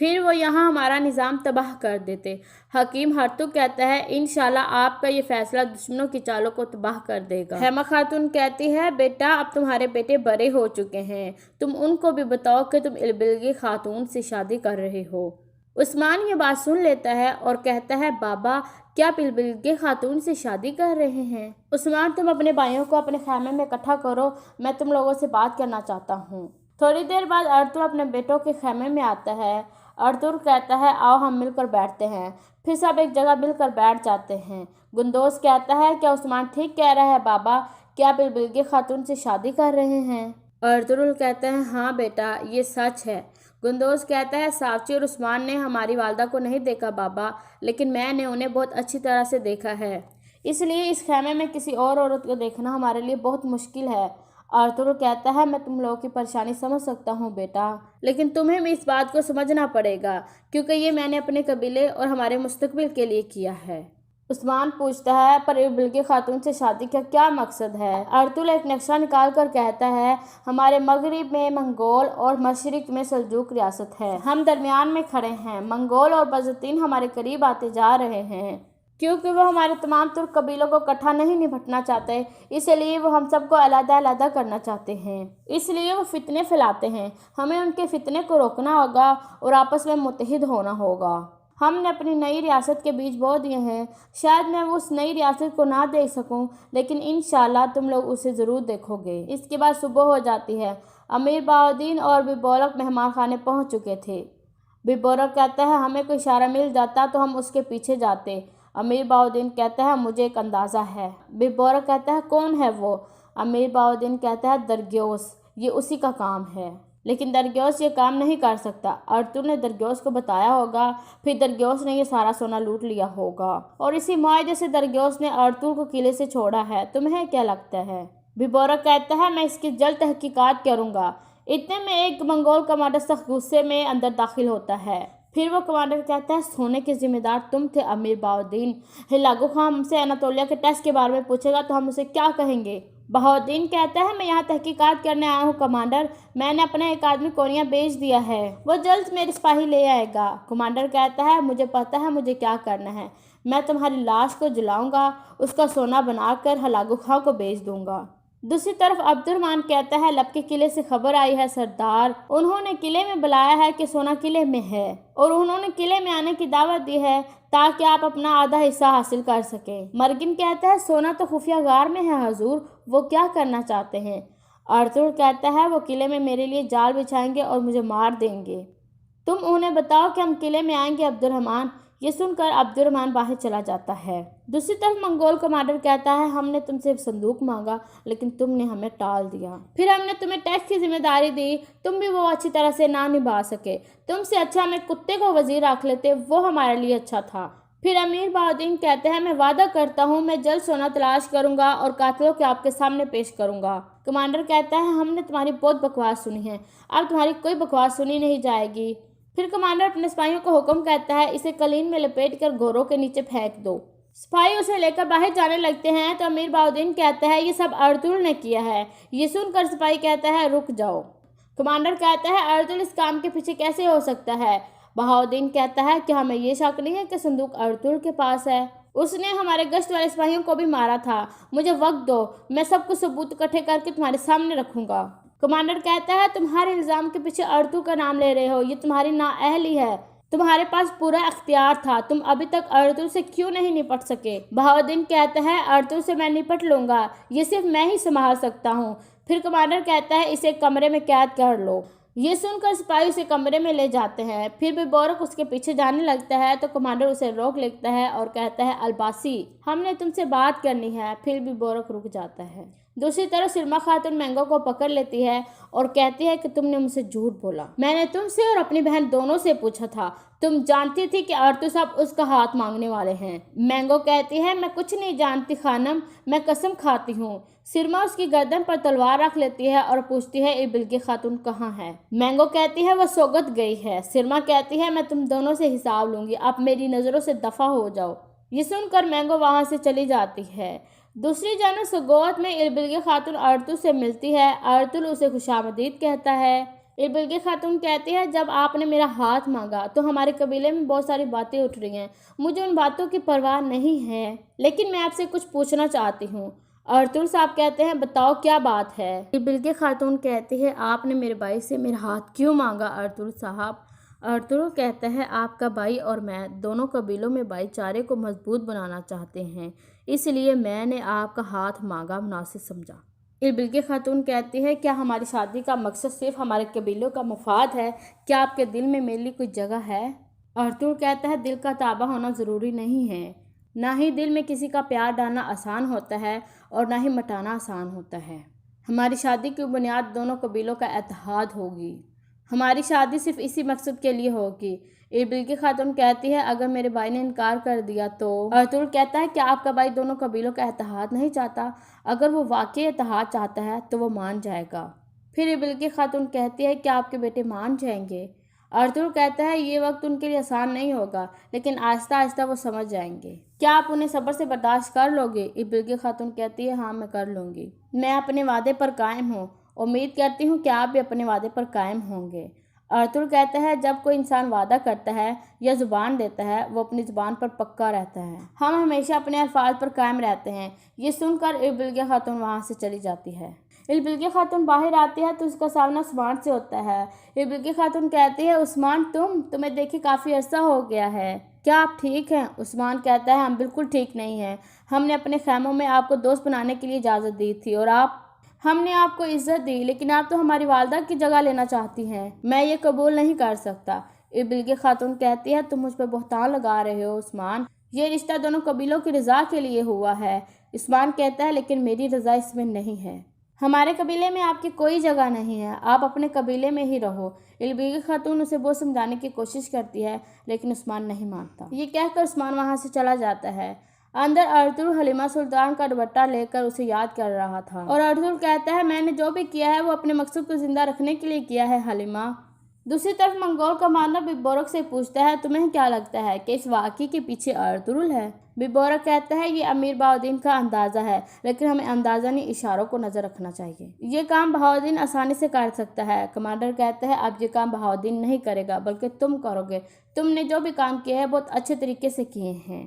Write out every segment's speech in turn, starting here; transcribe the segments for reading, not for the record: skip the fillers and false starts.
پھر وہ یہاں ہمارا نظام تباہ کر دیتے۔ حکیم ہرتل کہتا ہے انشاءاللہ آپ کا یہ فیصلہ دشمنوں کی چالوں کو تباہ کر دے گا۔ حیمہ خاتون کہتی ہے بیٹا اب تمہارے بیٹے بڑے ہو چکے ہیں، تم ان کو بھی بتاؤ کہ تم البلگی خاتون سے شادی کر رہے ہو۔ عثمان یہ بات سن لیتا ہے اور کہتا ہے بابا کیا آپ البلگی خاتون سے شادی کر رہے ہیں؟ عثمان تم اپنے بھائیوں کو اپنے خیمے میں اکٹھا کرو، میں تم لوگوں سے بات کرنا چاہتا ہوں۔ تھوڑی دیر بعد ارطغرل اپنے بیٹوں کے خیمے میں آتا ہے۔ ارطغرل کہتا ہے آؤ ہم مل کر بیٹھتے ہیں۔ پھر سب ایک جگہ مل کر بیٹھ جاتے ہیں۔ گندوز کہتا ہے کیا عثمان ٹھیک کہہ رہا ہے بابا، کیا آپ البلگی خاتون سے شادی کر رہے ہیں؟ ارطغرل کہتا ہے ہاں بیٹا یہ سچ ہے۔ گندوز کہتا ہے ساوچی اور عثمان نے ہماری والدہ کو نہیں دیکھا بابا، لیکن میں نے انہیں بہت اچھی طرح سے دیکھا ہے، اس لیے اس خیمے میں کسی اور عورت کو دیکھنا ہمارے لیے بہت مشکل ہے۔ ارطغرل کہتا ہے میں تم لوگوں کی پریشانی سمجھ سکتا ہوں بیٹا، لیکن تمہیں بھی اس بات کو سمجھنا پڑے گا کیونکہ یہ میں نے اپنے قبیلے اور ہمارے مستقبل کے لیے کیا ہے۔ عثمان پوچھتا ہے پر البلگی خاتون سے شادی کا کیا مقصد ہے؟ ارطغرل ایک نقشہ نکال کر کہتا ہے ہمارے مغرب میں منگول اور مشرق میں سلجوق ریاست ہے، ہم درمیان میں کھڑے ہیں، منگول اور بازنطین ہمارے قریب آتے جا رہے ہیں کیونکہ وہ ہمارے تمام ترک قبیلوں کو اکٹھا نہیں نپٹنا چاہتے، اس لیے وہ ہم سب کو علیحدہ علیحدہ کرنا چاہتے ہیں، اس لیے وہ فتنے پھیلاتے ہیں، ہمیں ان کے فتنے کو روکنا ہوگا اور آپس میں متحد ہونا ہوگا۔ ہم نے اپنی نئی ریاست کے بیج بو دیے ہیں، شاید میں اس نئی ریاست کو نہ دیکھ سکوں لیکن انشاءاللہ تم لوگ اسے ضرور دیکھو گے۔ اس کے بعد صبح ہو جاتی ہے۔ امیر بہاؤالدین اور بیبارک مہمان خانے پہنچ چکے تھے۔ بیبارک کہتا ہے ہمیں کوئی اشارہ مل جاتا تو ہم اس کے پیچھے جاتے۔ امیر بہاؤالدین کہتا ہے مجھے ایک اندازہ ہے۔ بیبارک کہتا ہے کون ہے وہ؟ امیر بہاؤالدین کہتا ہے درگیوس، یہ اسی کا کام ہے، لیکن درگیوس یہ کام نہیں کر سکتا۔ ارطغرل نے درگیوس کو بتایا ہوگا، پھر درگیوس نے یہ سارا سونا لوٹ لیا ہوگا اور اسی معاہدے سے درگیوس نے ارطغرل کو قلعے سے چھوڑا ہے۔ تمہیں کیا لگتا ہے؟ بیبارک کہتا ہے میں اس کی جلد تحقیقات کروں گا۔ اتنے میں ایک منگول کمانڈر سخت غصے میں اندر داخل ہوتا ہے۔ پھر وہ کمانڈر کہتا ہے سونے کے ذمہ دار تم تھے امیر بہاؤالدین، ہلاکو خان ہم سے اناتولیہ کے ٹیسٹ کے بارے میں پوچھے گا تو ہم اسے کیا کہیں گے؟ بہاؤالدین کہتا ہے میں یہاں تحقیقات کرنے آیا ہوں کمانڈر، میں نے اپنا ایک آدمی کونیا بھیج دیا ہے، وہ جلد میرے سپاہی لے آئے گا۔ کمانڈر کہتا ہے مجھے پتہ ہے مجھے کیا کرنا ہے، میں تمہاری لاش کو جلاؤں گا، اس کا سونا بنا کر ہلاکو خان کو بیچ دوں گا۔ دوسری طرف عبد الرحمن کہتا ہے لب کے قلعے سے خبر آئی ہے سردار، انہوں نے قلعے میں بلایا ہے کہ سونا قلعے میں ہے اور انہوں نے قلعے میں آنے کی دعوت دی ہے تاکہ آپ اپنا آدھا حصہ حاصل کر سکیں۔ مرگن کہتا ہے سونا تو خفیہ غار میں ہے حضور، وہ کیا کرنا چاہتے ہیں؟ ارطغرل کہتا ہے وہ قلعے میں میرے لیے جال بچھائیں گے اور مجھے مار دیں گے، تم انہیں بتاؤ کہ ہم قلعے میں آئیں گے عبد الرحمن۔ یہ سن کر عبد الرحمن باہر چلا جاتا ہے۔ دوسری طرف منگول کمانڈر کہتا ہے ہم نے تم سے صندوق مانگا لیکن تم نے ہمیں ٹال دیا، پھر ہم نے تمہیں ٹیکس کی ذمہ داری دی، تم بھی وہ اچھی طرح سے نہ نبھا سکے، تم سے اچھا ہم ایک کتے کو وزیر رکھ لیتے، وہ ہمارے لیے اچھا تھا۔ پھر امیر بہاؤالدین کہتے ہیں میں وعدہ کرتا ہوں میں جلد سونا تلاش کروں گا اور قاتلوں کو آپ کے سامنے پیش کروں گا۔ کمانڈر کہتا ہے ہم نے تمہاری بہت بکواس سنی ہے، اب تمہاری کوئی بکواس سنی نہیں جائے گی۔ پھر کمانڈر اپنے سپاہیوں کو حکم کرتا ہے اسے قلین میں لپیٹ کر گھوڑوں کے نیچے پھینک دو۔ سپاہی اسے لے کر باہر جانے لگتے ہیں تو امیر بہاؤالدین کہتا ہے یہ سب ارطغرل نے کیا ہے۔ یہ سن کر سپاہی کہتا ہے رک جاؤ۔ کمانڈر کہتا ہے ارطغرل اس کام کے پیچھے کیسے ہو سکتا ہے؟ بہاؤالدین کہتا ہے کہ ہمیں یہ شک نہیں ہے کہ صندوق ارطغرل کے پاس ہے، اس نے ہمارے گشت والے سپاہیوں کو بھی مارا تھا، مجھے وقت دو، میں سب کچھ ثبوت اکٹھے کر کے تمہارے سامنے رکھوں گا۔ کمانڈر کہتا ہے تم ہر الزام کے پیچھے ارطغرل کا نام لے رہے ہو، یہ تمہاری نااہلی ہے، تمہارے پاس پورا اختیار تھا، تم ابھی تک ارطغرل سے کیوں نہیں نپٹ سکے؟ بہاؤالدین کہتا ہے ارطغرل سے میں نپٹ لوں گا، یہ صرف میں ہی سنبھال سکتا ہوں۔ پھر کمانڈر کہتا ہے اسے کمرے میں قید کر لو۔ یہ سن کر سپاہی اسے کمرے میں لے جاتے ہیں۔ پھر بیبارک اس کے پیچھے جانے لگتا ہے تو کمانڈر اسے روک لیتا ہے اور کہتا ہے الباسی ہم نے تم سے بات کرنی ہے۔ پھر بیبارک رک جاتا ہے۔ دوسری طرف سلمیٰ خاتون مینگو کو پکڑ لیتی ہے اور کہتی ہے کہ تم نے مجھ سے جھوٹ بولا، میں نے تم سے اور اپنی بہن دونوں سے پوچھا تھا، تم جانتی تھی کہ ارطغرل صاحب اس کا ہاتھ مانگنے والے ہیں۔ مینگو کہتی ہے میں کچھ نہیں جانتی خانم، میں قسم کھاتی ہوں۔ سلمیٰ اس کی گردن پر تلوار رکھ لیتی ہے اور پوچھتی ہے البلگی خاتون کہاں ہے؟ مینگو کہتی ہے وہ سوگت گئی ہے۔ سلمیٰ کہتی ہے میں تم دونوں سے حساب لوں گی، اب میری نظروں سے دفع ہو جاؤ۔ یہ سن کر مینگو وہاں سے چلی جاتی ہے۔ دوسری جانب سوگوت میں البلگی خاتون ارطغرل سے ملتی ہے۔ ارطغرل اسے خوش آمدید کہتا ہے۔ بلکہ خاتون کہتی ہے جب آپ نے میرا ہاتھ مانگا تو ہمارے قبیلے میں بہت ساری باتیں اٹھ رہی ہیں، مجھے ان باتوں کی پرواہ نہیں ہے، لیکن میں آپ سے کچھ پوچھنا چاہتی ہوں۔ ارطغرل صاحب کہتے ہیں بتاؤ کیا بات ہے؟ بلکہ خاتون کہتی ہے آپ نے میرے بھائی سے میرا ہاتھ کیوں مانگا ارطغرل صاحب؟ ارطغرل کہتا ہے آپ کا بھائی اور میں دونوں قبیلوں میں بھائی چارے کو مضبوط بنانا چاہتے ہیں، اس لیے میں نے آپ کا ہاتھ مانگا مناسب سمجھا۔ بلکہ خاتون کہتی ہے کیا ہماری شادی کا مقصد صرف ہمارے قبیلوں کا مفاد ہے؟ کیا آپ کے دل میں میرے لیے کوئی جگہ ہے؟ ارطغرل کہتا ہے دل کا تابع ہونا ضروری نہیں ہے، نہ ہی دل میں کسی کا پیار ڈالنا آسان ہوتا ہے اور نہ ہی مٹانا آسان ہوتا ہے۔ ہماری شادی کی بنیاد دونوں قبیلوں کا اتحاد ہوگی، ہماری شادی صرف اسی مقصد کے لیے ہوگی۔ بلکہ خاتون کہتی ہے اگر میرے بھائی نے انکار کر دیا تو؟ ارطغرل کہتا ہے کہ آپ کا بھائی دونوں قبیلوں کا اتحاد نہیں چاہتا، اگر وہ واقعی اتحاد چاہتا ہے تو وہ مان جائے گا۔ پھر بلکہ خاتون کہتی ہے کہ آپ کے بیٹے مان جائیں گے؟ ارطغرل کہتا ہے یہ وقت ان کے لیے آسان نہیں ہوگا، لیکن آہستہ آہستہ وہ سمجھ جائیں گے۔ کیا آپ انہیں صبر سے برداشت کر لو گے؟ بلکہ خاتون کہتی ہے ہاں میں کر لوں گی، میں اپنے وعدے پر قائم ہوں، امید کرتی ہوں کہ آپ بھی اپنے وعدے پر قائم ہوں گے۔ ارطغرل کہتا ہے جب کوئی انسان وعدہ کرتا ہے یا زبان دیتا ہے وہ اپنی زبان پر پکا رہتا ہے، ہم ہمیشہ اپنے الفاظ پر قائم رہتے ہیں۔ یہ سن کر بلکہ خاتون وہاں سے چلی جاتی ہے۔ بلکہ خاتون باہر آتی ہے تو اس کا سامنا عثمان سے ہوتا ہے۔ بلکہ خاتون کہتی ہے عثمان تمہیں دیکھے کافی عرصہ ہو گیا ہے، کیا آپ ٹھیک ہیں؟ عثمان کہتا ہے ہم بالکل ٹھیک نہیں ہیں، ہم نے اپنے خیموں میں آپ کو دوست بنانے کے لیے اجازت دی تھی اور ہم نے آپ کو عزت دی، لیکن آپ تو ہماری والدہ کی جگہ لینا چاہتی ہیں، میں یہ قبول نہیں کر سکتا۔ بلکہ خاتون کہتی ہے تم مجھ پر بہتان لگا رہے ہو عثمان، یہ رشتہ دونوں قبیلوں کی رضا کے لیے ہوا ہے۔ عثمان کہتا ہے لیکن میری رضا اس میں نہیں ہے، ہمارے قبیلے میں آپ کی کوئی جگہ نہیں ہے، آپ اپنے قبیلے میں ہی رہو۔ بلکہ خاتون اسے بہت سمجھانے کی کوشش کرتی ہے لیکن عثمان نہیں مانتا، یہ کہہ کر عثمان وہاں سے چلا جاتا ہے۔ اندر ارطغرل حلیمہ سلطان کا دوپٹہ لے کر اسے یاد کر رہا تھا اور ارطغرل کہتا ہے میں نے جو بھی کیا ہے وہ اپنے مقصد کو زندہ رکھنے کے لیے کیا ہے حلیمہ۔ دوسری طرف منگول کمانڈر بیبورک سے پوچھتا ہے تمہیں کیا لگتا ہے کہ اس واقعے کے پیچھے ارطغرل ہے؟ بیبورک کہتا ہے یہ امیر بہاؤالدین کا اندازہ ہے، لیکن ہمیں اندازہ نہیں اشاروں کو نظر رکھنا چاہیے، یہ کام بہاؤالدین آسانی سے کر سکتا ہے۔ کمانڈر کہتا ہے اب یہ کام بہاؤالدین نہیں کرے گا بلکہ تم کرو گے، تم نے جو بھی کام کیے ہیں بہت اچھے طریقے سے کیے ہیں،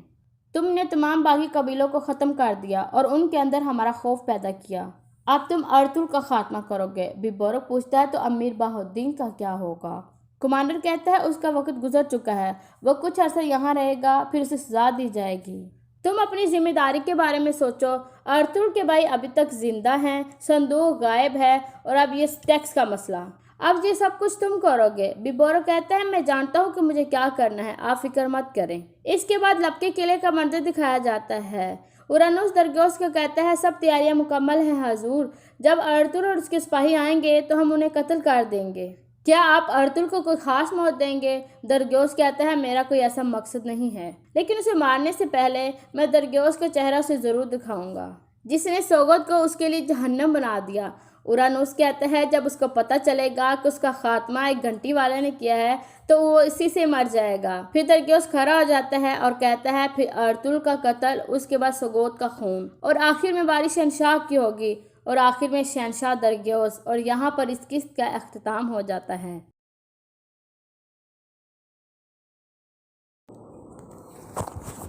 تم نے تمام باغی قبیلوں کو ختم کر دیا اور ان کے اندر ہمارا خوف پیدا کیا، اب تم ارطغرل کا خاتمہ کرو گے۔ بیبورک پوچھتا ہے تو امیر بہاؤالدین کا کیا ہوگا؟ کمانڈر کہتا ہے اس کا وقت گزر چکا ہے، وہ کچھ عرصہ یہاں رہے گا پھر اسے سزا دی جائے گی، تم اپنی ذمہ داری کے بارے میں سوچو۔ ارطغرل کے بھائی ابھی تک زندہ ہیں، صندوق غائب ہے اور اب یہ ٹیکس کا مسئلہ، اب یہ سب کچھ تم کرو گے۔ بیبورک کہتا ہے میں جانتا ہوں کہ مجھے کیا کرنا ہے، آپ فکر مت کریں۔ اس کے بعد لپکے قلعے کا منظر دکھایا جاتا ہے۔ اورانوس درگیوس کو کہتا ہے سب تیاریاں مکمل ہیں حضور، جب ارطغرل اور اس کے سپاہی آئیں گے تو ہم انہیں قتل کر دیں گے، کیا آپ ارطغرل کو کوئی خاص موت دیں گے؟ درگیوس کہتا ہے میرا کوئی ایسا مقصد نہیں ہے، لیکن اسے مارنے سے پہلے میں درگیوس کا چہرہ اسے ضرور دکھاؤں گا جس نے سوگوت کو اس کے لیے جہنم بنا دیا۔ اورانوس کہتا ہے جب اس کو پتہ چلے گا کہ اس کا خاتمہ ایک گھنٹی والے نے کیا ہے تو وہ اسی سے مر جائے گا۔ پھر درگیوس کھڑا ہو جاتا ہے اور کہتا ہے پھر ارطغرل کا قتل، اس کے بعد سوگوت کا خون، اور آخر میں باری شہنشاہ کی ہوگی، اور آخر میں شہنشاہ درگیوس، اور یہاں پر اس قسط کا اختتام ہو جاتا ہے۔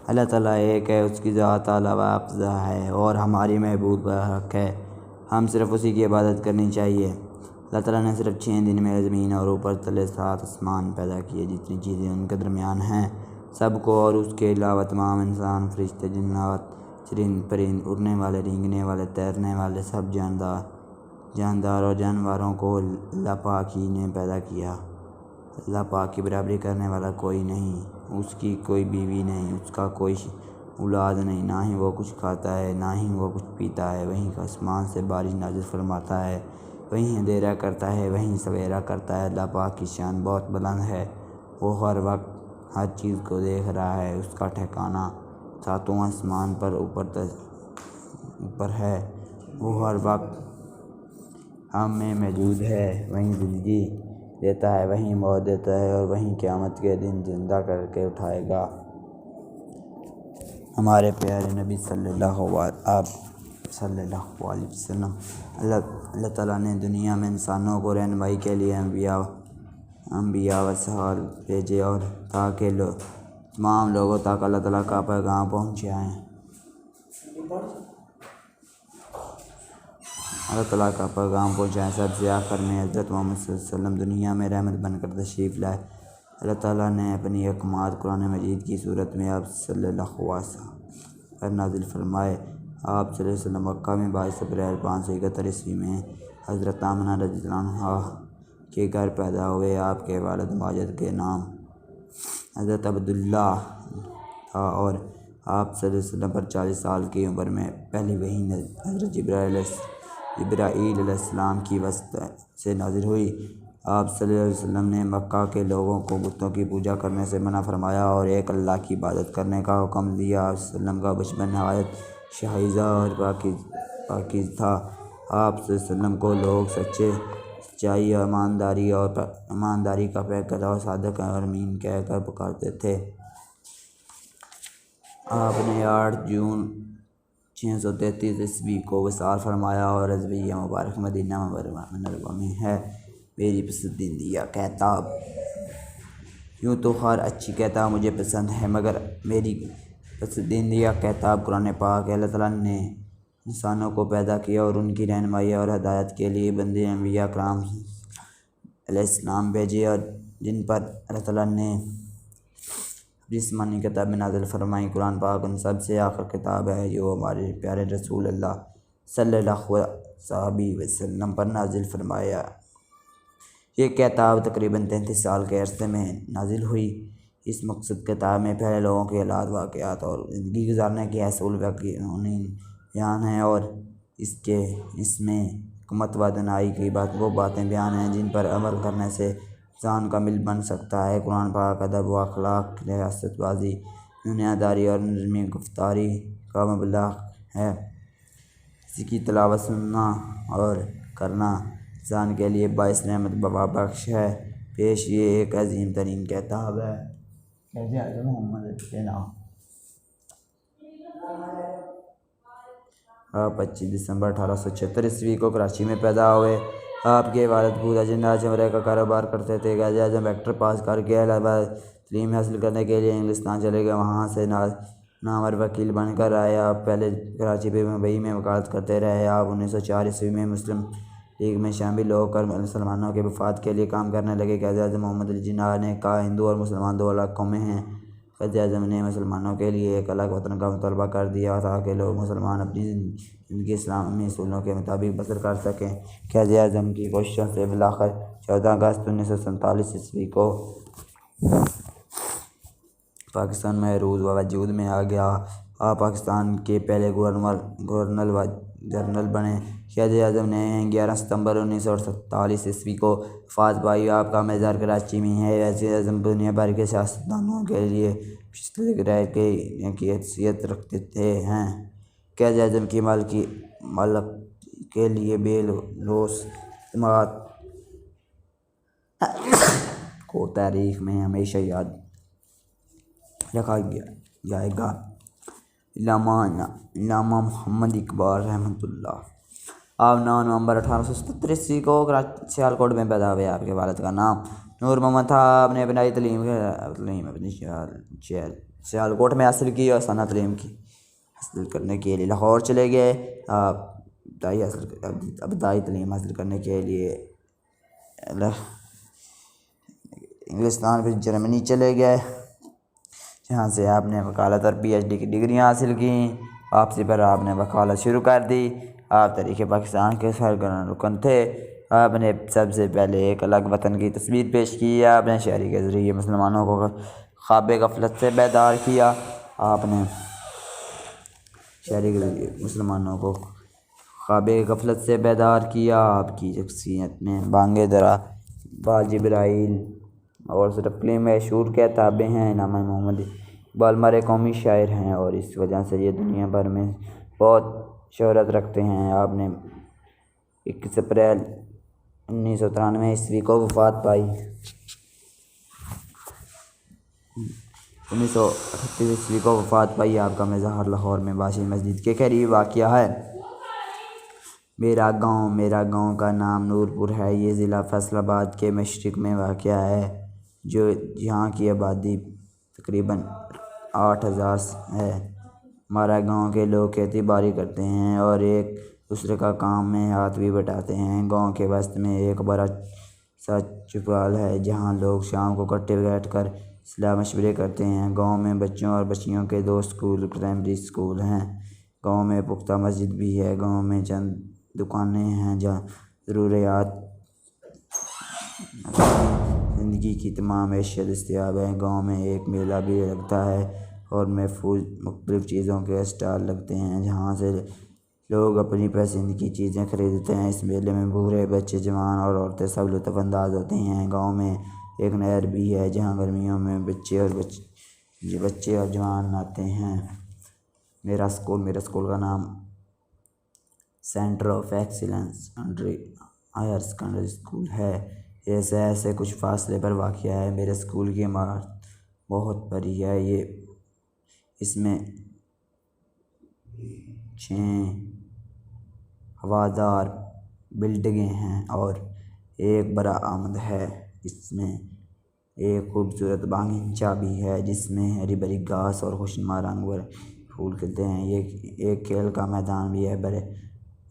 اللہ تعالیٰ ایک ہے، اس کی ذات اعلیٰ و افضل ہے اور ہماری محبوب حق ہے، ہم صرف اسی کی عبادت کرنی چاہیے۔ اللہ تعالیٰ نے صرف 6 دن میں زمین اور اوپر تلے 7 آسمان پیدا کیے، جتنی چیزیں ان کے درمیان ہیں سب کو، اور اس کے علاوہ تمام انسان، فرشتے، جنات، چرند پرند، اڑنے والے، رینگنے والے، تیرنے والے، سب جاندار اور جانوروں کو اللہ پاک ہی نے پیدا کیا۔ اللہ پاک کی برابری کرنے والا کوئی نہیں، اس کی کوئی بیوی نہیں، اس کا کوئی اولاد نہیں، نہ ہی وہ کچھ کھاتا ہے نہ ہی وہ کچھ پیتا ہے، وہیں آسمان سے بارش نازل فرماتا ہے، وہیں اندھیرا کرتا ہے، وہیں سویرا کرتا ہے۔ اللہ پاک کی شان بہت بلند ہے، وہ ہر وقت ہر چیز کو دیکھ رہا ہے، اس کا ٹھکانہ 7 آسمان پر اوپر ہے، وہ ہر وقت ہم میں موجود ہے، وہیں زندگی دیتا ہے، وہیں موت دیتا ہے، اور وہیں قیامت کے دن زندہ کر کے اٹھائے گا۔ ہمارے پیارے نبی صلی اللہ علیہ وسلم صلی اللہ علیہ وسلم۔ اللہ تعالیٰ نے دنیا میں انسانوں کو رہنمائی کے لیے انبیاء و رسول بھیجے اور تاکہ تمام لوگوں تک اللہ تعالیٰ کا پیغام پہنچائیں۔ سب سے آخر میں حضرت محمد صلی اللہ علیہ وسلم دنیا میں رحمت بن کر تشریف لائے۔ اللہ تعالیٰ نے اپنی احکامات قرآن مجید کی صورت میں آپ صلی اللہ علیہ وسلم پر نازل فرمائے۔ آپ صلی اللہ علیہ وسلم مکہ میں 22 اپریل 571 عیسوی میں حضرت آمنہ رضی اللہ عنہا کے گھر پیدا ہوئے۔ آپ کے والد ماجد کے نام حضرت عبداللہ تھا اور آپ صلی اللہ علیہ وسلم پر 40 سال کی عمر میں پہلی وحی حضرت جبرائیل علیہ السلام کی واسطہ سے نازل ہوئی۔ آپ صلی اللہ علیہ وسلم نے مکہ کے لوگوں کو بتوں کی پوجا کرنے سے منع فرمایا اور ایک اللہ کی عبادت کرنے کا حکم دیا۔ آپ صلی اللہ علیہ وسلم کا بچپن نہایت شائستہ اور پاکیزہ تھا۔ آپ صلی اللہ علیہ وسلم کو لوگ سچائی اور ایمانداری کا پیکر اور صادق اور امین کہہ کر پکارتے تھے۔ آپ نے 8 جون 633 عیسوی کو وصال فرمایا اور رضویہ مبارک مدینہ منورہ میں ہے۔ میری پسندیدہ کتاب، یوں تو ہر اچھی کتاب مجھے پسند ہے مگر میری پسندیدہ کتاب قرآن پاک ہے۔ اللہ تعالیٰ نے انسانوں کو پیدا کیا اور ان کی رہنمائی اور ہدایت کے لیے بندے انبیاء کرام علیہ السلام بھیجے اور جن پر اللہ تعالیٰ نے اپنی آسمانی کتابیں نازل فرمائیں۔ قرآن پاک ان سب سے آخر کتاب ہے جو ہمارے پیارے رسول اللہ صلی اللہ علیہ وسلم پر نازل فرمایا۔ یہ کتاب تقریباً 33 سال کے عرصے میں نازل ہوئی۔ اس مقصد کتاب میں پہلے لوگوں کے حالات، واقعات اور زندگی گزارنے کے اصول بیان ہیں اور اس میں حکمت و دانائی کی وہ باتیں بیان ہیں جن پر عمل کرنے سے انسان کامل بن سکتا ہے۔ قرآن پاک ادب و اخلاق، ریاست بازی، دنیا داری اور نظمی گفتاری کا مبلغ ہے۔ اس کی تلاوت سننا اور کرنا انسان کے لیے باعث رحمت بخش ہے۔ پیش یہ ایک عظیم ترین کتاب ہے۔ 25 دسمبر 1876 عیسوی کو کراچی میں پیدا ہوئے۔ آپ کے والد پورا جنرال چمڑے کا کاروبار کرتے تھے۔ قائد اعظم ایکٹر پاس کر کے الہٰباد تعلیم حاصل کرنے کے لیے انگلستان چلے گئے۔ وہاں سے نامور وکیل بن کر آئے۔ آپ پہلے کراچی پھر ممبئی میں وکالت کرتے رہے۔ آپ 1904 عیسوی میں مسلم لیگ میں شامل ہو کر مسلمانوں کے مفاد کے لیے کام کرنے لگے۔ قائد اعظم محمد علی جناح نے کہا، ہندو اور مسلمان 2 الگ قومیں ہیں۔ قائد اعظم نے مسلمانوں کے لیے ایک الگ وطن کا مطالبہ کر دیا تاکہ لوگ مسلمان اپنی زندگی اسلامی اصولوں کے مطابق بسر کر سکیں۔ قائد اعظم کی کوششوں سے بالآخر 14 اگست 1947 عیسوی کو پاکستان میں عروج و وجود میں آ گیا۔ آپ پاکستان کے پہلے گورنر جنرل بنے۔ قائد اعظم نے 11 ستمبر 1948 عیسوی کو وفات پائی۔ آپ کا مزار کراچی میں ہے۔ قائد اعظم دنیا بھر کے سیاستدانوں کے لیے مشترک رائے کی حیثیت رکھتے ہیں۔ قائد اعظم کی ملک کے لیے بے لوث خدمات کو تاریخ میں ہمیشہ یاد رکھا جائے گا۔ علامہ محمد اقبال رحمۃ اللہ۔ آپ 9 نومبر 1877 عیسوی کو سیالکوٹ میں پیدا ہوئے۔ آپ کے والد کا نام نور محمد تھا۔ آپ نے ابتدائی تعلیم اپنی سیالکوٹ میں حاصل کی اور ثانوی تعلیم حاصل کرنے کے لیے لاہور چلے گئے۔ آپ ابتدائی تعلیم حاصل کرنے کے لیے انگلستان پھر جرمنی چلے گئے جہاں سے آپ نے وکالت اور PhD کی ڈگریاں حاصل کیں۔ واپسی پر آپ نے وکالت شروع کر دی۔ آپ تاریخ پاکستان کے سرگرم رکن تھے۔ آپ نے سب سے پہلے ایک الگ وطن کی تصویر پیش کی۔ آپ نے شاعری کے ذریعے مسلمانوں کو خواب غفلت سے بیدار کیا۔ آپ نے شاعری کے ذریعے مسلمانوں کو خواب غفلت سے بیدار کیا۔ آپ کی شخصیت میں بانگ درا، بال جبرائیل اور سرپلی میں شور کتابیں ہیں۔ علامہ محمد اقبال ہمارے قومی شاعر ہیں اور اس وجہ سے یہ دنیا بھر میں بہت شہرت رکھتے ہیں۔ آپ نے 21 اپریل 1993 عیسوی کو وفات پائی۔ 1938 عیسوی کو وفات پائی۔ آپ کا مزار لاہور میں باشی مسجد کے قریب واقع ہے۔ میرا گاؤں کا نام نورپور ہے۔ یہ ضلع فیصل آباد کے مشرق میں واقع ہے، جہاں کی آبادی تقریباً 8,000 ہے۔ ہمارا گاؤں کے لوگ کھیتی باڑی کرتے ہیں اور ایک دوسرے کا کام میں ہاتھ بھی بٹاتے ہیں۔ گاؤں کے وسط میں ایک بڑا سا چوپال ہے، جہاں لوگ شام کو اکٹھے بیٹھ کر صلاح مشورے کرتے ہیں۔ گاؤں میں بچوں اور بچیوں کے 2 اسکول، پرائمری اسکول ہیں۔ گاؤں میں پختہ مسجد بھی ہے۔ گاؤں میں چند دکانیں ہیں جہاں ضروریات زندگی کی تمام اشیاء دستیاب ہیں۔ گاؤں میں ایک میلہ بھی لگتا ہے اور محفوظ مختلف چیزوں کے اسٹال لگتے ہیں، جہاں سے لوگ اپنی پسند کی چیزیں خریدتے ہیں۔ اس میلے میں بوڑھے، بچے، جوان اور عورتیں سب لطف اندوز ہوتے ہیں۔ گاؤں میں ایک نہر بھی ہے، جہاں گرمیوں میں بچے اور جوان نہاتے ہیں۔ میرا اسکول کا نام centre of excellence higher secondary school ہے۔ یہ شہر سے کچھ فاصلے پر واقع ہے۔ میرے اسکول کی عمارت بہت بڑی ہے۔ اس میں 6 ہوادار بلڈنگیں ہیں اور ایک بڑا عمد ہے۔ اس میں ایک خوبصورت باغیچہ بھی ہے، جس میں ہری بھری گھاس اور خوشنما رنگ برنگے پھول کھلتے ہیں۔ ایک کھیل کا میدان بھی ہے،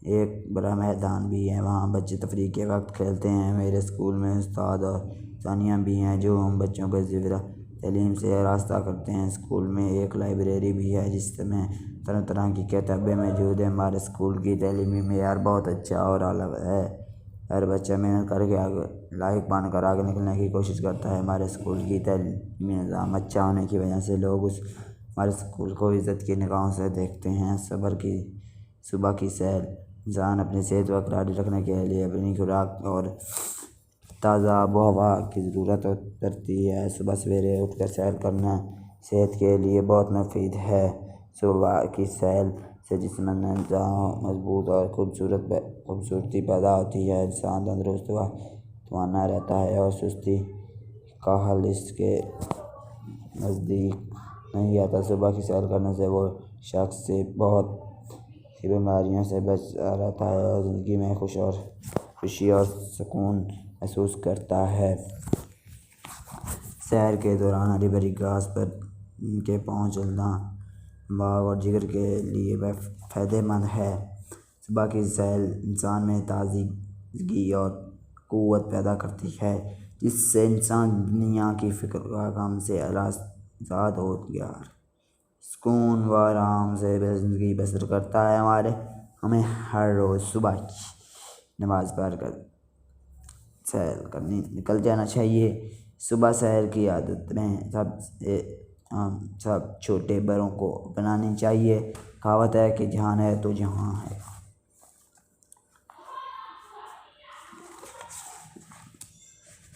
ایک بڑا میدان بھی ہے، وہاں بچے تفریح کے وقت کھیلتے ہیں۔ میرے اسکول میں استاد اور استادیاں بھی ہیں، جو ہم بچوں کو زیرِ تعلیم سے آراستہ کرتے ہیں۔ اسکول میں ایک لائبریری بھی ہے، جس میں طرح طرح کی کتابیں موجود ہیں۔ ہمارے اسکول کی تعلیمی معیار بہت اچھا اور اعلیٰ ہے۔ ہر بچہ محنت کر کے لائق بن کر آگے نکلنے کی کوشش کرتا ہے۔ ہمارے اسکول کی تعلیمی نظام اچھا ہونے کی وجہ سے لوگ ہمارے اسکول کو عزت کی نگاہوں سے دیکھتے ہیں۔ صبح کی سیر انسان اپنی صحت برقرار رکھنے کے لیے اپنی خوراک اور تازہ آب و ہوا کی ضرورت کرتی ہے۔ صبح سویرے اٹھ کر سیر کرنا صحت کے لیے بہت مفید ہے۔ صبح کی سیر سے جسمانی نظام مضبوط اور خوبصورتی پیدا ہوتی ہے۔ انسان تندرست و توانا رہتا ہے اور سستی کا حل اس کے نزدیک نہیں آتا۔ صبح کی سیر کرنے سے وہ شخص سے بہت سی بیماریوں سے بچا رہتا ہے اور زندگی میں خوشی اور سکون محسوس کرتا ہے۔ سیر کے دوران ہری بھری گھاس پر ان کے پاؤں چلنا دماغ اور جگر کے لیے فائدہ مند ہے۔ صبح کی سیر انسان میں تازگی اور قوت پیدا کرتی ہے، جس سے انسان دنیا کی فکر و غم سے آزاد ہو کر سکون و آرام سے زندگی بسر کرتا ہے۔ ہمیں ہر روز صبح کی نماز پڑھ کر سیر کرنے نکل جانا چاہیے۔ صبح سیر کی عادت میں سب چھوٹے بڑوں کو اپنانی چاہیے۔ کہاوت ہے کہ جہان ہے تو جہاں ہے۔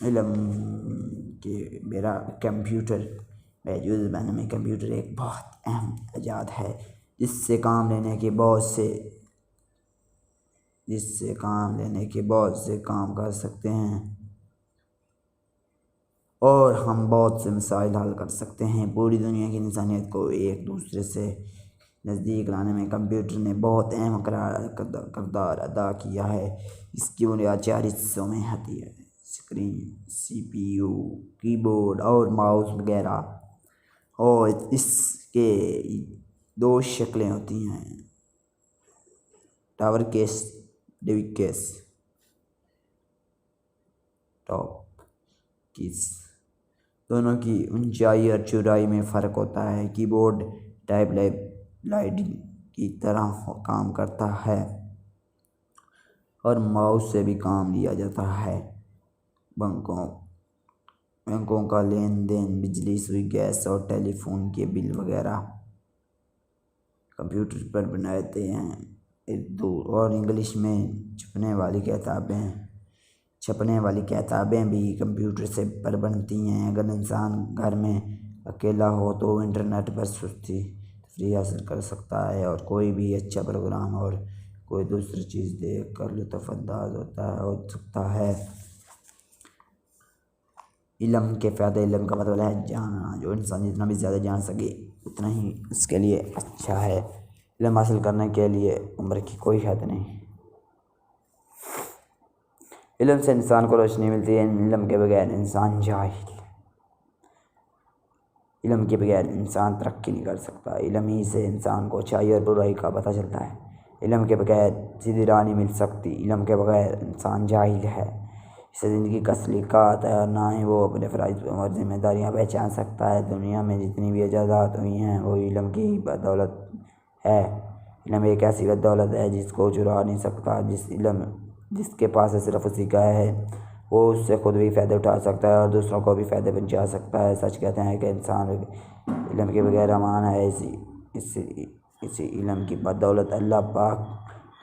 علم کے میرا کمپیوٹر موجود بننے میں کمپیوٹر ایک بہت اہم ایجاد ہے، جس سے کام لینے کے بہت سے کام کر سکتے ہیں اور ہم بہت سے مسائل حل کر سکتے ہیں۔ پوری دنیا کی انسانیت کو ایک دوسرے سے نزدیک لانے میں کمپیوٹر نے بہت اہم کردار ادا کیا ہے۔ اس کی بنیاد 4 حصوں میں ہوتی ہے: اسکرین، سی پی یو، کی بورڈ اور ماؤس وغیرہ، اور اس کے 2 شکلیں ہوتی ہیں: tower case, Davy case. Top case دونوں کی اونچائی اور چوڑائی میں فرق ہوتا ہے۔ کی بورڈ ٹائپ رائٹنگ کی طرح کام کرتا ہے اور ماؤس سے بھی کام لیا جاتا ہے۔ بینکوں کا لین دین، بجلی، سوئی، گیس اور ٹیلی فون کے بل وغیرہ کمپیوٹر پر بناتے ہیں۔ اردو اور انگلش میں چھپنے والی کتابیں بھی کمپیوٹر پر بنتی ہیں۔ اگر انسان گھر میں اکیلا ہو تو وہ انٹرنیٹ پر تفریح حاصل کر سکتا ہے اور کوئی بھی اچھا پروگرام اور کوئی دوسری چیز دیکھ کر لطف اندوز ہو سکتا ہے۔ علم کے فائدے۔ علم کا مطلب ہے جاننا۔ جو انسان جتنا بھی زیادہ جان سکے اتنا ہی اس کے لیے اچھا ہے۔ علم حاصل کرنے کے لیے عمر کی کوئی حد نہیں۔ علم سے انسان کو روشنی ملتی ہے، علم کے بغیر انسان جاہل، علم کے بغیر انسان ترقی نہیں کر سکتا، علم ہی سے انسان کو اچھائی اور برائی کا پتہ چلتا ہے، علم کے بغیر سیدھی راہ نہیں مل سکتی، علم کے بغیر انسان جاہل ہے، اسے زندگی کا سلیقات ہے اور نہ ہی وہ اپنے فرائض اور ذمہ داریاں پہچان سکتا ہے۔ دنیا میں جتنی بھی ایجادات ہوئی ہیں وہ علم کی ہی بدولت ہے۔ علم ایک ایسی بدولت ہے جس کو چرا نہیں سکتا، جس کے پاس ہے صرف اسی کا ہے، وہ اس سے خود بھی فائدہ اٹھا سکتا ہے اور دوسروں کو بھی فائدہ پہنچا سکتا ہے۔ سچ کہتے ہیں کہ انسان علم کے بغیر امان ہے۔ اسی علم کی بدولت اللہ پاک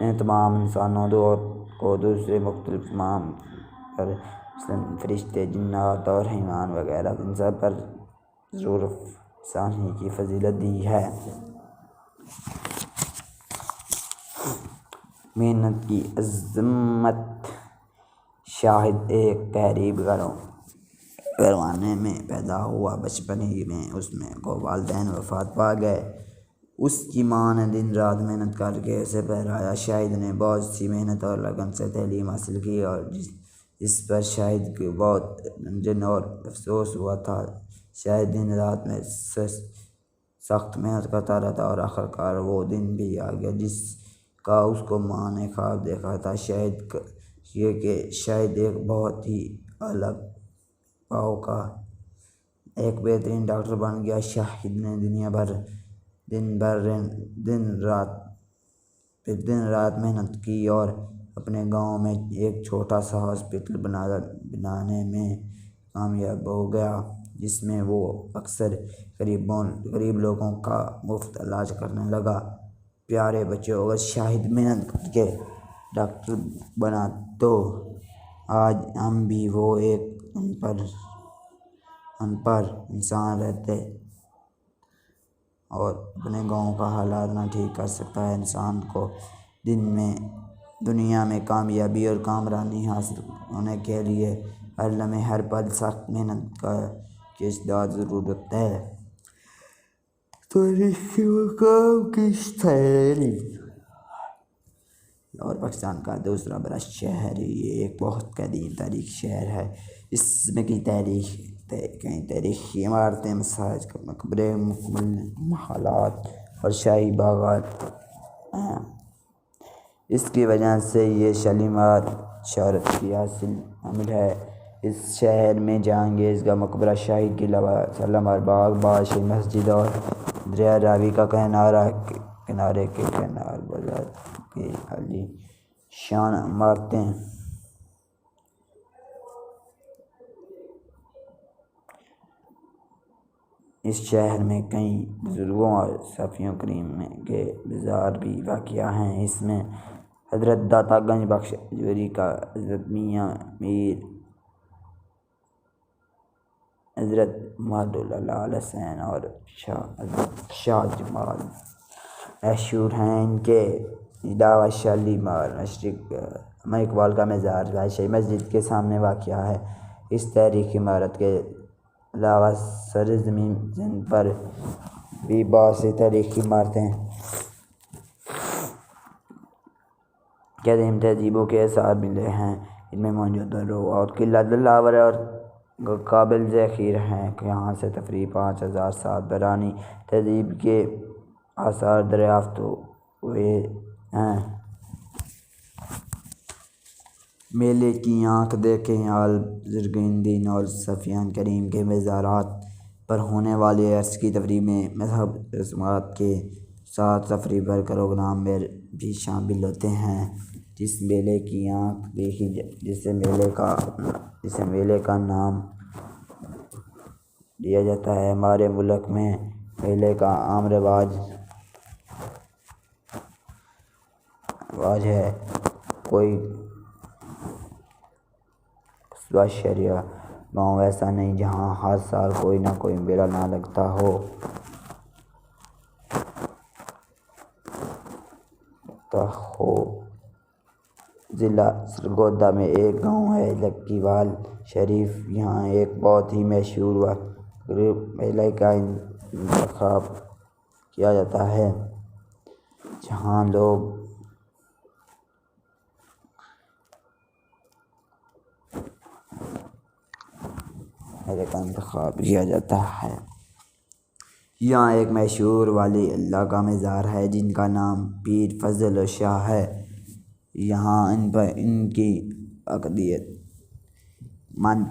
نے تمام انسانوں کو دوسرے مختلف مقام پر فرشتے، جنات اور حیوان وغیرہ ان سب پر ضرور ثانی کی فضیلت دی ہے۔ محنت کی عظمت۔ شاہد ایک غریب گھرانے میں پیدا ہوا۔ بچپن ہی میں اس کو والدین وفات پا گئے۔ اس کی ماں نے دن رات محنت کر کے اسے پڑھایا۔ شاہد نے بہت سی محنت اور لگن سے تعلیم حاصل کی اور جس پر شاہد کو بہت غم اور افسوس ہوا تھا۔ شاہد دن رات میں سخت محنت کرتا رہا اور آخرکار وہ دن بھی آ گیا جس کا اس کو ماں نے خواب دیکھا تھا۔ یہ کہ شاہد ایک بہت ہی اعلیٰ پاؤ کا ایک بہترین ڈاکٹر بن گیا۔ شاہد نے دن رات محنت کی اور اپنے گاؤں میں ایک چھوٹا سا ہاسپٹل بنانے میں کامیاب ہو گیا، جس میں وہ اکثر غریب لوگوں کا مفت علاج کرنے لگا۔ پیارے بچوں، اگر شاہد محنت کر کے ڈاکٹر بنا تو آج ہم بھی وہ ایک ان پڑھ انسان رہتے اور اپنے گاؤں کا حالات نہ ٹھیک کر سکتا ہے۔ انسان کو دنیا میں کامیابی اور کامرانی حاصل ہونے کے لیے ہر لمحے ہر پل سخت محنت کی اشدید ضرورت ہے۔ تاریخی مقام کی تحریک۔ لاہور پاکستان کا دوسرا بڑا شہر، یہ ایک بہت قدیم تاریخی شہر ہے۔ اس میں کئی تاریخی عمارتیں، مساجد، مقبرے، محلات اور شاہی باغات ہیں۔ اس کی وجہ سے یہ شالیمار شہرت کی حامل ہے۔ اس شہر میں جہانگیر کا مقبرہ، شاہی قلعہ، شالیمار باغ، بادشاہی مسجد اور دریا راوی کا کنارے کے کنار بازار کی عالی شان عمارتیں۔ اس شہر میں کئی بزرگوں اور صوفیوں کرام کے مزار بھی واقع ہیں۔ اس میں حضرت داتا گنج بخش اجویری کا، حضرت میاں میر، حضرت محمد حسین اور حضرت شاہ جمال مشہور ہیں۔ ان کے علاوہ شالیمار مشرق علامہ اقبال کا مزار بادشاہی مسجد کے سامنے واقع ہے۔ اس تاریخی عمارت کے علاوہ سرزمین سندھ پر بھی بہت سی تاریخی عمارتیں قدیم تہذیبوں کے آثار ملے ہیں۔ ان میں موہنجو-داڑو اور قلعہ دلاور اور قابل ذخیر ہیں۔ یہاں سے تقریباً 5000 سال پرانی تہذیب کے آثار دریافت ہوئے ہیں۔ میلے کی آنکھ دیکھیں۔ اعلیٰ بزرگان دین اور صوفیان کرام کے مزارات پر ہونے والی عرس کی تقریب میں مذہبی رسومات کے ساتھ تفریح بھرے پروگرام بھی شامل ہوتے ہیں۔ جس میلے کی آنکھ دیکھی جسے میلے کا نام دیا جاتا ہے، ہمارے ملک میں میلے کا عام رواج ہے۔ کوئی قصبہ، شہر یا گاؤں ایسا نہیں جہاں ہر سال کوئی نہ کوئی میلہ نہ لگتا ہو۔ ضلع سرگودا میں ایک گاؤں ہے لکی وال شریف۔ یہاں ایک بہت ہی مشہور و غریب میلے کا انعقاد کیا جاتا ہے، جہاں لوگ میلے کا انتخاب کیا جاتا ہے۔ یہاں ایک مشہور ولی اللہ کا مزار ہے جن کا نام پیر فضل شاہ ہے۔ یہاں ان کی عقیدت مند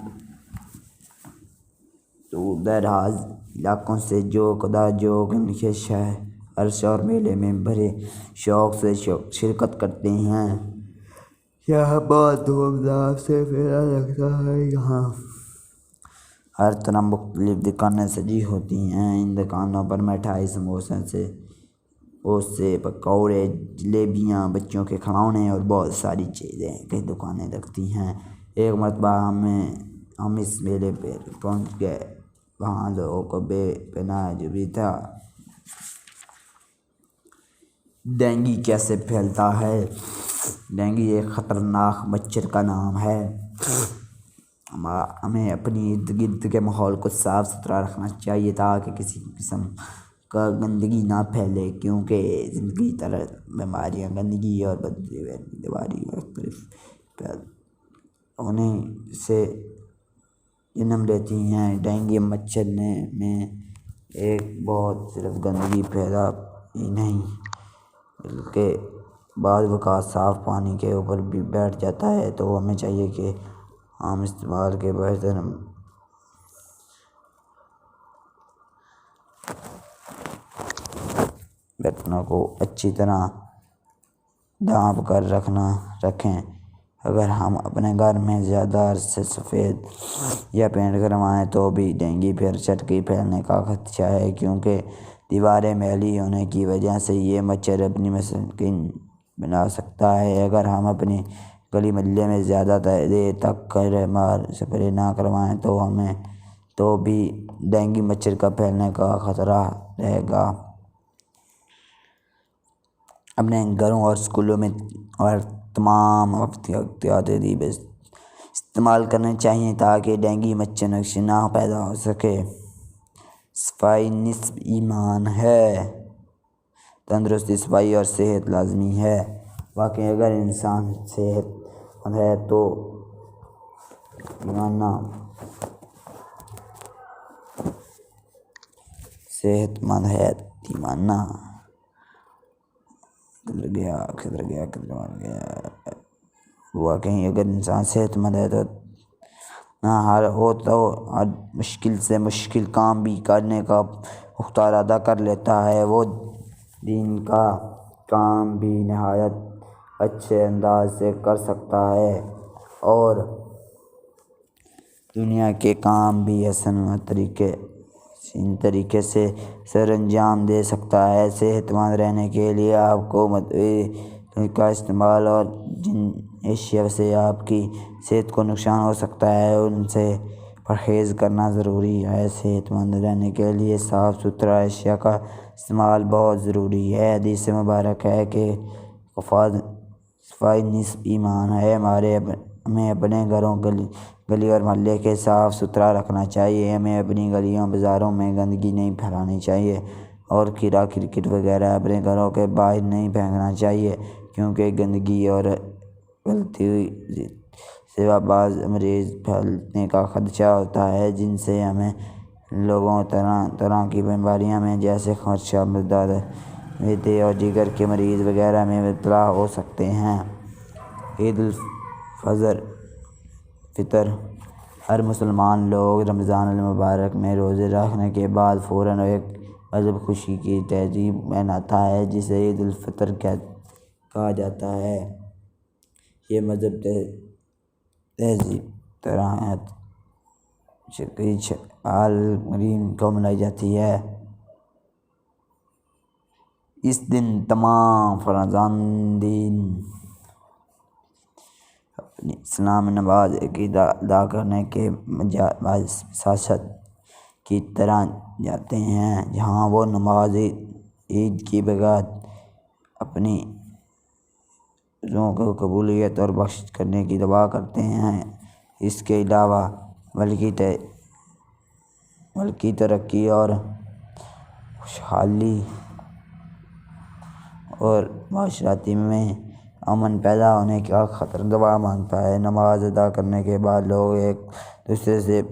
دور دراز علاقوں سے جو خدا جوگ نشست ہے عرش اور میلے میں بڑے شوق سے شرکت کرتے ہیں۔ یہاں بہت دھوم دھام سے میلہ لگتا ہے۔ یہاں ہر طرح مختلف دکانیں سجی ہوتی ہیں۔ ان دکانوں پر مٹھائی، سموسے، پکوڑے، جلیبیاں، بچوں کے کھلونے اور بہت ساری چیزیں کی دکانیں لگتی ہیں۔ ایک مرتبہ ہم اس میلے پر پہنچ گئے۔ وہاں لوگوں کو بے پناہ عجیب تھا۔ ڈینگی کیسے پھیلتا ہے؟ ڈینگی ایک خطرناک مچھر کا نام ہے۔ ہمیں اپنی ارد گرد کے ماحول کو صاف ستھرا رکھنا چاہیے تاکہ کسی قسم کا گندگی نہ پھیلے، کیونکہ زندگی طرح بیماریاں گندگی اور بدبوداری مختلف ہونے سے جنم لیتی ہیں۔ ڈینگی مچھر میں ایک بہت صرف گندگی پیدا ہی نہیں بلکہ بعض اوقات صاف پانی کے اوپر بھی بیٹھ جاتا ہے، تو ہمیں چاہیے کہ ہم استعمال کے برتنوں کو اچھی طرح ڈھانپ کر رکھیں۔ اگر ہم اپنے گھر میں زیادہ عرصے سفید یا پینٹ کروائیں تو بھی ڈینگی چٹکی پھیلنے کا خدشہ ہے، کیونکہ دیواریں میلی ہونے کی وجہ سے یہ مچھر اپنی مسکن بنا سکتا ہے۔ اگر ہم اپنی گلی محلے میں زیادہ دیر تک سپرے نہ کروائیں تو بھی ڈینگی مچھر کا پھیلنے کا خطرہ رہے گا۔ اپنے گھروں اور اسکولوں میں اور تمام احتیاطی استعمال کرنے چاہیے تاکہ ڈینگی مچھر نہ پیدا ہو سکے۔ صفائی نصف ایمان ہے۔ تندرستی، صفائی اور صحت لازمی ہے۔ واقعی اگر انسان صحت مند ہے تو ہر مشکل سے مشکل کام بھی کرنے کا پختہ ارادہ کر لیتا ہے۔ وہ دین کا کام بھی نہایت اچھے انداز سے کر سکتا ہے اور دنیا کے کام بھی حسن طریقے سے سر انجام دے سکتا ہے۔ صحت مند رہنے کے لیے آپ کو مدعو کا استعمال اور جن اشیاء سے آپ کی صحت کو نقصان ہو سکتا ہے ان سے پرہیز کرنا ضروری ہے۔ صحت مند رہنے کے لیے صاف ستھرا اشیاء کا استعمال بہت ضروری ہے۔ حدیث مبارک ہے کہ صفائی نصف ایمان ہے۔ ہمیں اپنے گھروں، گلی اور محلے کے صاف ستھرا رکھنا چاہیے۔ ہمیں اپنی گلیوں بازاروں میں گندگی نہیں پھیلانی چاہیے اور کیڑا کرکٹ وغیرہ اپنے گھروں کے باہر نہیں پھینکنا چاہیے، کیونکہ گندگی اور غلطی سے بعض امراض پھیلنے کا خدشہ ہوتا ہے جن سے ہمیں لوگوں طرح کی بیماریاں میں جیسے خارشہ، معدے اور جگر کے مریض وغیرہ میں مبتلا ہو سکتے ہیں۔ عید الفطر ہر مسلمان لوگ رمضان المبارک میں روزے رکھنے کے بعد فوراً ایک مذہب خوشی کی تہذیب مناتا ہے جسے عید الفطر کہا جاتا ہے۔ یہ مذہب تہذیب تراہت عالمگیر کو منائی جاتی ہے۔ اس دن تمام فرزندین اپنی اسلامی نماز عقیدہ ادا کرنے کے مساجد کی طرف جاتے ہیں، جہاں وہ نماز عید کے بعد اپنی روزوں کی قبولیت اور بخشش کرنے کی دعا کرتے ہیں۔ اس کے علاوہ ملکی ترقی اور خوشحالی اور معاشرتی میں امن پیدا ہونے کا خاطر دعا مانگتا ہے۔ نماز ادا کرنے کے بعد لوگ ایک دوسرے سے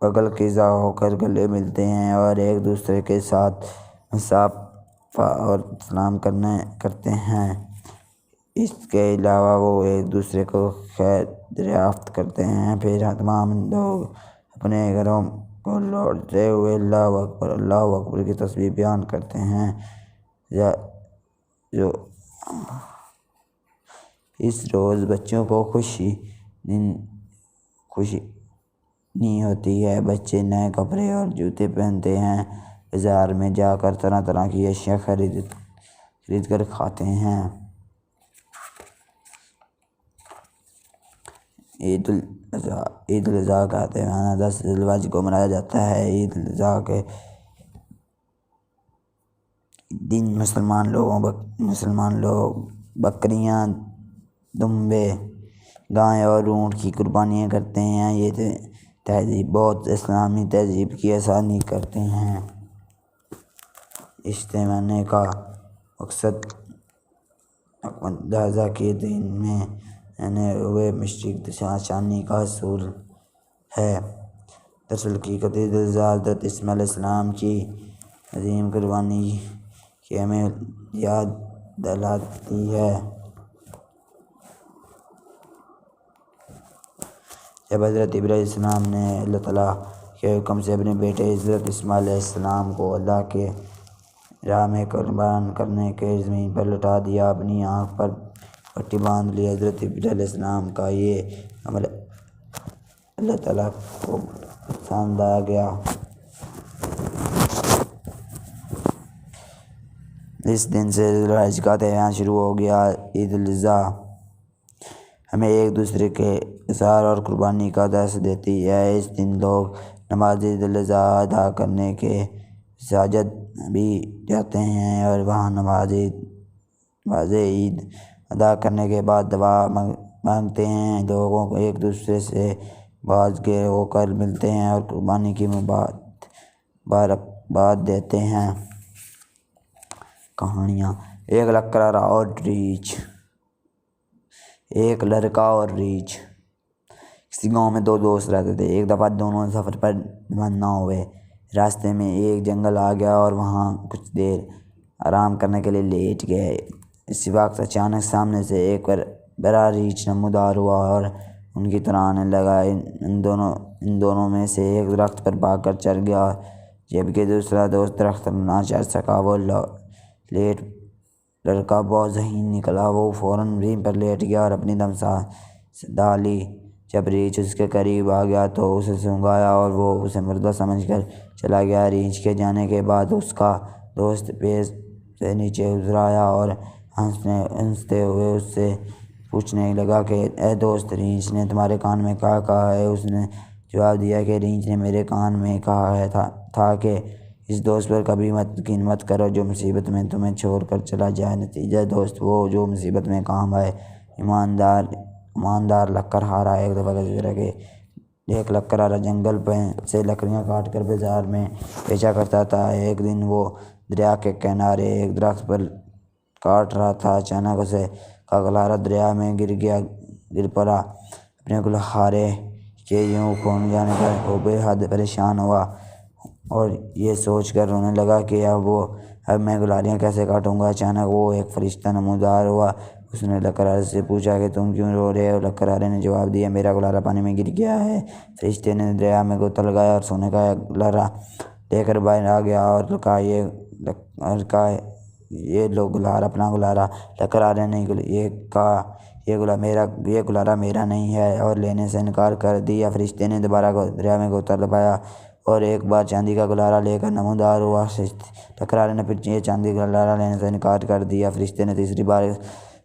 بغل قضا ہو کر گلے ملتے ہیں اور ایک دوسرے کے ساتھ مصافحہ اور سلام کرتے ہیں۔ اس کے علاوہ وہ ایک دوسرے کو خیر دریافت کرتے ہیں۔ پھر تمام لوگ اپنے گھروں کو لوٹتے ہوئے اللہ اکبر کی تسبیح بیان کرتے ہیں۔ اس روز بچوں کو خوشی نہیں ہوتی ہے۔ بچے نئے کپڑے اور جوتے پہنتے ہیں، بازار میں جا کر طرح طرح کی اشیاء خرید کر کھاتے ہیں۔ عید الاضحیٰ کا تہوار 10 ذی الحجہ کو منایا جاتا ہے۔ عید الاضحیٰ کے دن مسلمان لوگ بکریاں، دمبے، گائے اور اونٹ کی قربانیاں کرتے ہیں۔ یہ تہذیب بہت اسلامی تہذیب کی عکاسی کرتے ہیں۔ اس منانے کا مقصد الاضحیٰ کے دن میں آنے ہوئے مشرق چاندنی کا حصول ہے۔ درحقیقت عید الاضحیٰ حضرت اسماعیل علیہ السلام کی عظیم قربانی کی ہمیں یاد دلاتی ہے۔ جب حضرت ابراہیم علیہ السلام نے اللہ تعالیٰ کے حکم سے اپنے بیٹے حضرت اسماعیل علیہ السلام کو اللہ کے راہ میں قربان کرنے کے زمین پر لٹا دیا، اپنی آنکھ پر پٹی باندھ لی۔ حضرت ابراہیم علیہ السلام کا یہ عمل اللہ تعالیٰ کو پسند آ گیا۔ اس دن سے ذی الحجہ کا تہوار شروع ہو گیا۔ عید الاضحیٰ ہمیں ایک دوسرے کے اظہار اور قربانی کا درس دیتی ہے۔ اس دن لوگ نماز عید الاضحیٰ ادا کرنے کے مساجد بھی جاتے ہیں اور وہاں نماز عید ادا کرنے کے بعد دعا مانگتے ہیں۔ لوگوں کو ایک دوسرے سے باز ہو کر ملتے ہیں اور قربانی کی مبارکباد دیتے ہیں۔ کہانیاں۔ ایک لڑکا اور ریچھ۔ کسی گاؤں میں 2 دوست رہتے تھے۔ ایک دفعہ دونوں سفر پر روانہ ہوئے۔ راستے میں ایک جنگل آ گیا اور وہاں کچھ دیر آرام کرنے کے لیے لیٹ گئے۔ اسی وقت اچانک سامنے سے ایک بڑا ریچھ نمودار ہوا اور ان کی طرح آنے لگا۔ ان دونوں میں سے ایک درخت پر بھاگ کر چڑھ گیا، جبکہ دوسرا دوست درخت پر نہ چڑھ سکا۔ وہ لڑکا بہت ذہین نکلا۔ وہ فوراً زمین پر لیٹ گیا اور اپنی دم سانس ڈالی۔ جب ریچھ اس کے قریب آ گیا تو اسے سونگھایا اور وہ اسے مردہ سمجھ کر چلا گیا۔ ریچھ کے جانے کے بعد اس کا دوست پیڑ سے نیچے اتر آیا اور ہنستے ہوئے اس سے پوچھنے لگا کہ اے دوست، ریچھ نے تمہارے کان میں کیا کہا ہے؟ اس نے جواب دیا کہ ریچھ نے میرے کان میں کہا تھا کہ اس دوست پر کبھی یقین مت کرو جو مصیبت میں تمہیں چھوڑ کر چلا جائے۔ نتیجہ دوست وہ جو مصیبت میں کام آئے۔ ایماندار لکڑہارا۔ ایک دفعہ کا ذکر ہے کہ ایک لکڑہارا جنگل سے لکڑیاں کاٹ کر بازار میں بیچا کرتا تھا۔ ایک دن وہ دریا کے کنارے ایک درخت پر کاٹ رہا تھا۔ اچانک اس کا گلہارا دریا میں گر پڑا۔ اپنے گلہارے کے یوں کھو جانے پر وہ بے حد پریشان ہوا اور یہ سوچ کر رونے لگا کہ اب میں گلہاریاں کیسے کاٹوں گا۔ اچانک وہ ایک فرشتہ نمودار ہوا۔ اس نے لکڑہارے سے پوچھا کہ تم کیوں رو رہے ہو؟ لکڑہارے نے جواب دیا، میرا گلہارا پانی میں گر گیا ہے۔ فرشتے نے دریا میں غوطہ لگایا اور سونے کا گلہارا لے کر باہر آ گیا اور کہا یہ لو اپنا گلہارا۔ لکڑہارے نے کہا یہ گلہارا میرا نہیں ہے اور لینے سے انکار کر دیا۔ فرشتے نے دوبارہ دریا میں غوطہ لگایا اور ایک بار چاندی کا گلہارا لے کر نمودار ہوا۔ لکڑہارے نے پھر یہ چاندی کا گلہارا لینے سے انکار کر دیا۔ فرشتے نے تیسری بار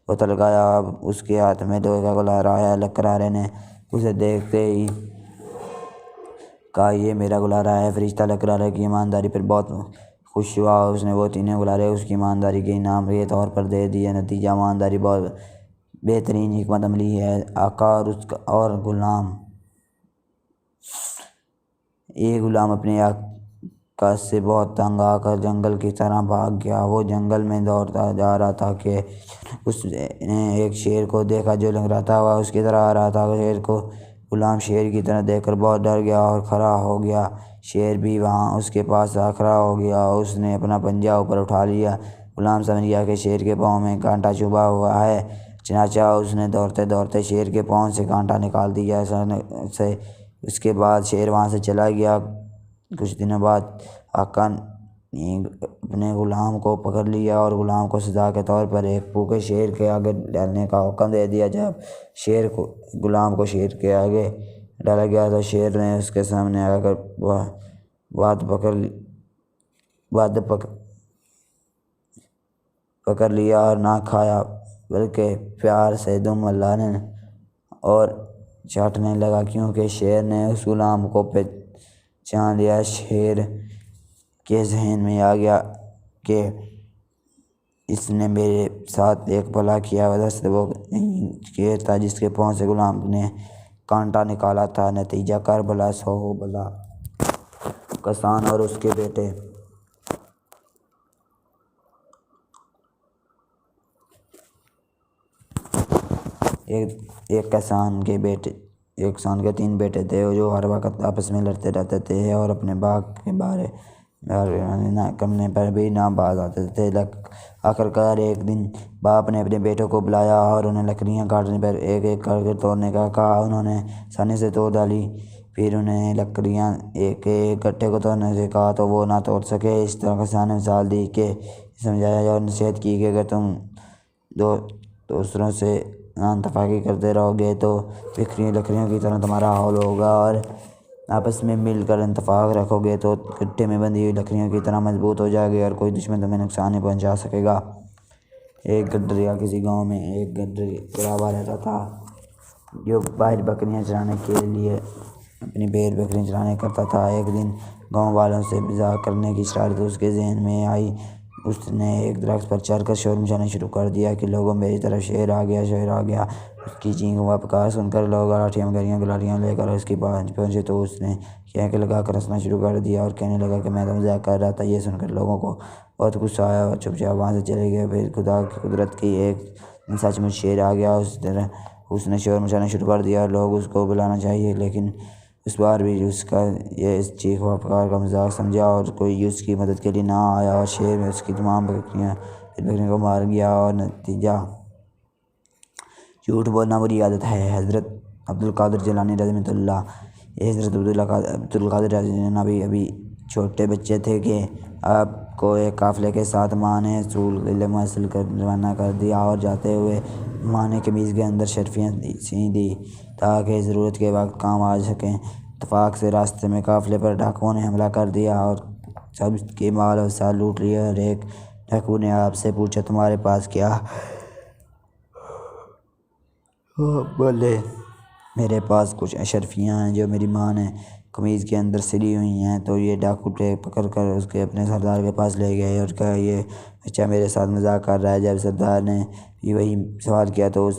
غوطہ لگایا۔ اب اس کے ہاتھ میں لوہے کا گلہارا آیا۔ لکڑہارے نے اسے دیکھتے ہی کہا یہ میرا گلہارا ہے۔ فرشتہ لکڑہارے کی ایمانداری پر بہت خوش ہوا اور اس نے وہ تینوں گلہارے اس کی ایمانداری کے انعام کے طور پر دے دیے۔ نتیجہ ایمانداری بہت بہترین حکمت عملی ہے۔ آقا اور غلام۔ ایک غلام اپنے آقا سے بہت تنگ آ کر جنگل کی طرح بھاگ گیا۔ وہ جنگل میں دوڑتا جا رہا تھا کہ اس نے ایک شیر کو دیکھا جو لنگڑاتا ہوا اس کی طرف آ رہا تھا۔ شیر کو غلام شیر کی طرف دیکھ کر بہت ڈر گیا اور کھڑا ہو گیا۔ شیر بھی وہاں اس کے پاس کھڑا ہو گیا اور اس نے اپنا پنجہ اوپر اٹھا لیا۔ غلام سمجھ گیا کہ شیر کے پاؤں میں کانٹا چبھا ہوا ہے، چنانچہ اس نے دوڑتے دوڑتے شیر کے پاؤں سے کانٹا نکال دیا۔ اس کے بعد شیر وہاں سے چلا گیا۔ کچھ دنوں بعد آقا نے اپنے غلام کو پکڑ لیا اور غلام کو سزا کے طور پر ایک بھوکے شیر کے آگے ڈالنے کا حکم دے دیا۔ جب غلام کو شیر کے آگے ڈالا گیا تو شیر نے اس کے سامنے آ کر پکڑ لیا اور نہ کھایا بلکہ پیار سے دم لانے اور چاٹنے لگا، کیونکہ شیر نے اس غلام کو پہچان لیا۔ شیر کے ذہن میں آ گیا کہ اس نے میرے ساتھ ایک بھلا کیا، دراصل وہ شیر تھا جس کے پاؤں سے غلام نے کانٹا نکالا تھا۔ نتیجہ کربلا 100 بلا کسان اور اس کے بیٹے۔ ایک کسان کے 3 بیٹے تھے جو ہر وقت آپس میں لڑتے رہتے تھے اور اپنے باغ کے بارے کرنے پر بھی نہ باز آتے تھے۔ آخرکار ایک دن باپ نے اپنے بیٹوں کو بلایا اور انہیں لکڑیاں کاٹنے پر ایک ایک کر کے توڑنے کا کہا۔ انہوں نے آسانی سے توڑ ڈالی۔ پھر انہیں لکڑیاں ایک ایک گٹھے کو توڑنے سے کہا تو وہ نہ توڑ سکے۔ اس طرح کسان نے مثال دی کہ سمجھایا اور نصیحت کی کہ اگر تم دوسروں سے ناانصافی کرتے رہو گے تو بکھری لکڑیوں کی طرح تمہارا حال ہوگا، اور آپس میں مل کر اتفاق رکھو گے تو گٹھے میں بندھی ہوئی لکڑیوں کی طرح مضبوط ہو جائے گی اور کوئی دشمن تمہیں نقصان نہیں پہنچا سکے گا۔ ایک گڈریا کسی گاؤں میں ایک گڈریا رہتا تھا جو باہر بکریاں چرانے کے لیے اپنی بھیڑ بکریاں چرانے کرتا تھا۔ ایک دن گاؤں والوں سے مذاق کرنے کی شرارت اس کے ذہن میں آئی۔ اس نے ایک درخت پر چڑھ کر شور مچانا شروع کر دیا کہ لوگوں میری طرف شیر آ گیا، شیر آ گیا۔ اس کی چیخ و پکار سن کر لوگ لاٹھیاں گلاٹیاں لے کر اس کے پاس پہنچے تو اس نے کینکے لگا کر ہنسنا شروع کر دیا اور کہنے لگا کہ میں تو مذاق کر رہا تھا۔ یہ سن کر لوگوں کو بہت غصہ آیا اور چپ چاپ وہاں سے چلے گئے۔ پھر خدا کی قدرت کی ایک دن سچ مچ شیر آ گیا۔ اس نے شور مچانا شروع کر دیا اور لوگ اس کو بلانا چاہیے، لیکن اس بار بھی اس کا یہ چیخ و پکار کا مذاق سمجھا اور کوئی اس کی مدد کے لیے نہ آیا، اور شیر میں اس کی تمام بکریوں کو مار گیا۔ اور نتیجہ جھوٹ بولنا بری عادت ہے۔ حضرت عبدالقادر جیلانی رحمۃ اللہ۔ حضرت عبدالقادر جیلانی ابھی چھوٹے بچے تھے کہ آپ کو ایک قافلے کے ساتھ ماں نے علم حاصل کر روانہ کر دیا، اور جاتے ہوئے ماں نے قمیض کے اندر شرفیاں سی دی تاکہ ضرورت کے وقت کام آ سکیں۔ اتفاق سے راستے میں قافلے پر ڈاکوؤں نے حملہ کر دیا اور سب کے مال و وسائل لوٹ لیے۔ اور ایک ڈاکو نے آپ سے پوچھا تمہارے پاس کیا؟ بولے میرے پاس کچھ اشرفیاں ہیں جو میری ماں نے قمیض کے اندر سلی ہوئی ہیں۔ تو یہ ڈاکو پکڑ کر اس کے اپنے سردار کے پاس لے گئے اور کہا یہ بچہ میرے ساتھ مذاق کر رہا ہے۔ جب سردار نے بھی وہی سوال کیا تو اس